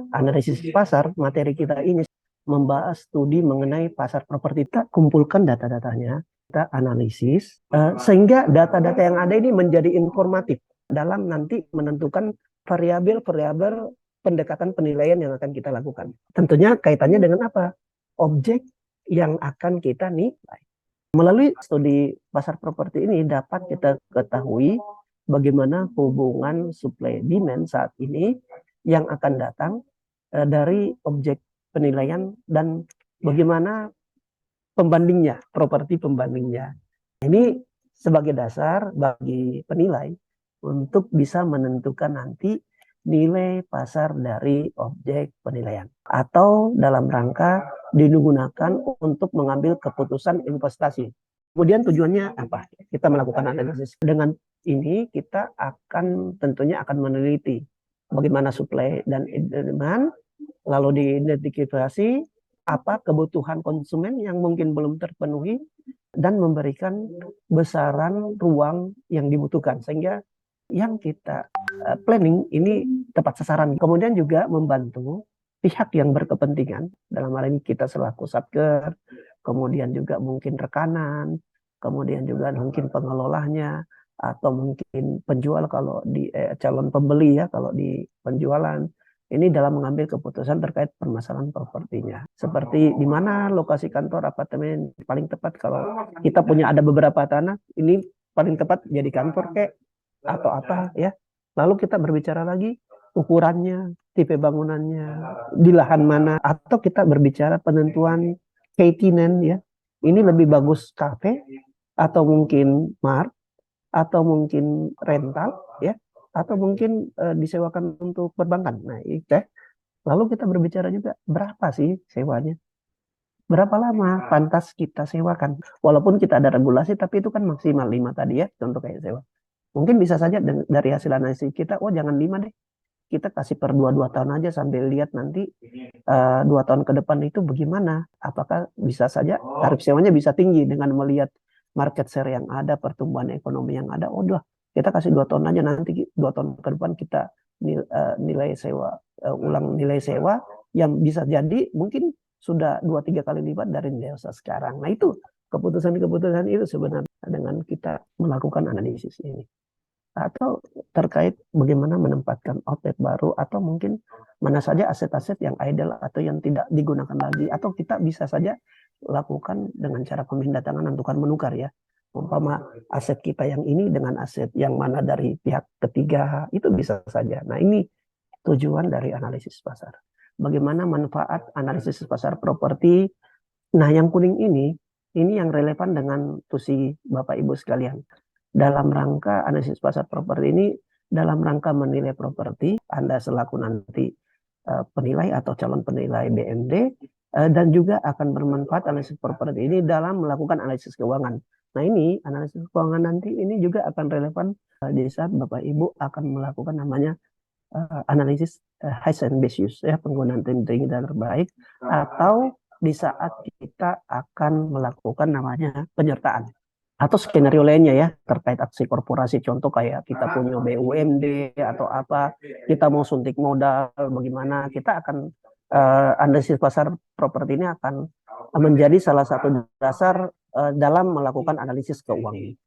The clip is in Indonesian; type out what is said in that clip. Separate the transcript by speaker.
Speaker 1: Analisis pasar, materi kita ini membahas studi mengenai pasar properti. Kita kumpulkan data-datanya, kita analisis, sehingga data-data yang ada ini menjadi informatif dalam nanti menentukan variabel-variabel pendekatan penilaian yang akan kita lakukan. Tentunya kaitannya dengan apa? Objek yang akan kita nilai. Melalui studi pasar properti ini dapat kita ketahui bagaimana hubungan supply demand saat ini yang akan datang dari objek penilaian dan bagaimana pembandingnya, properti pembandingnya. Ini sebagai dasar bagi penilai untuk bisa menentukan nanti nilai pasar dari objek penilaian atau dalam rangka digunakan untuk mengambil keputusan investasi. Kemudian tujuannya apa? Kita melakukan analisis. Dengan ini kita akan tentunya akan meneliti bagaimana supply dan demand, lalu diidentifikasi apa kebutuhan konsumen yang mungkin belum terpenuhi dan memberikan besaran ruang yang dibutuhkan sehingga yang kita planning ini tepat sasaran. Kemudian juga membantu pihak yang berkepentingan, dalam hal ini kita selaku satker, kemudian juga mungkin rekanan, kemudian juga mungkin pengelolanya, atau mungkin penjual kalau di calon pembeli ya kalau di penjualan. Ini dalam mengambil keputusan terkait permasalahan propertinya. Seperti di mana lokasi kantor apartemen paling tepat kalau kita punya ada beberapa tanah, ini paling tepat jadi kantor kayak atau apa ya. Lalu kita berbicara lagi ukurannya, tipe bangunannya, di lahan mana, atau kita berbicara penentuan maintenance ya. Ini lebih bagus kafe atau mungkin mart atau mungkin rental ya atau mungkin disewakan untuk perbankan. Nah, itu lalu kita berbicara juga berapa sih sewanya? Berapa lama pantas kita sewakan? Walaupun kita ada regulasi tapi itu kan maksimal 5 tadi ya, contoh kayak sewa. Mungkin bisa saja dari hasil analisis kita, oh jangan 5 deh. Kita kasih per 2 tahun aja sambil lihat nanti 2 tahun ke depan itu bagaimana. Apakah bisa saja tarif sewanya bisa tinggi dengan melihat market share yang ada, pertumbuhan ekonomi yang ada. Oh udah, kita kasih 2 tahun aja, nanti 2 tahun ke depan kita nilai sewa, ulang nilai sewa yang bisa jadi mungkin sudah 2-3 kali lipat dari nilai usaha sekarang. Nah itu keputusan-keputusan itu sebenarnya dengan kita melakukan analisis ini. Atau terkait bagaimana menempatkan outlet baru atau mungkin mana saja aset-aset yang idle atau yang tidak digunakan lagi atau kita bisa saja lakukan dengan cara pemindah tanganan tukar menukar ya. Umpama aset kita yang ini dengan aset yang mana dari pihak ketiga itu bisa saja. Nah ini tujuan dari analisis pasar. Bagaimana manfaat analisis pasar properti. Nah yang kuning ini yang relevan dengan tusi Bapak Ibu sekalian. Dalam rangka analisis pasar properti ini, dalam rangka menilai properti, Anda selaku nanti penilai atau calon penilai BMD, dan juga akan bermanfaat analisis properti ini dalam melakukan analisis keuangan. Nah ini analisis keuangan nanti ini juga akan relevan di saat Bapak Ibu akan melakukan namanya analisis high and best use ya, penggunaan teknik dan terbaik, atau di saat kita akan melakukan namanya penyertaan atau skenario lainnya ya terkait aksi korporasi, contoh kayak kita punya BUMD atau apa, kita mau suntik modal bagaimana, kita akan analisis pasar properti ini akan menjadi salah satu dasar dalam melakukan analisis keuangan.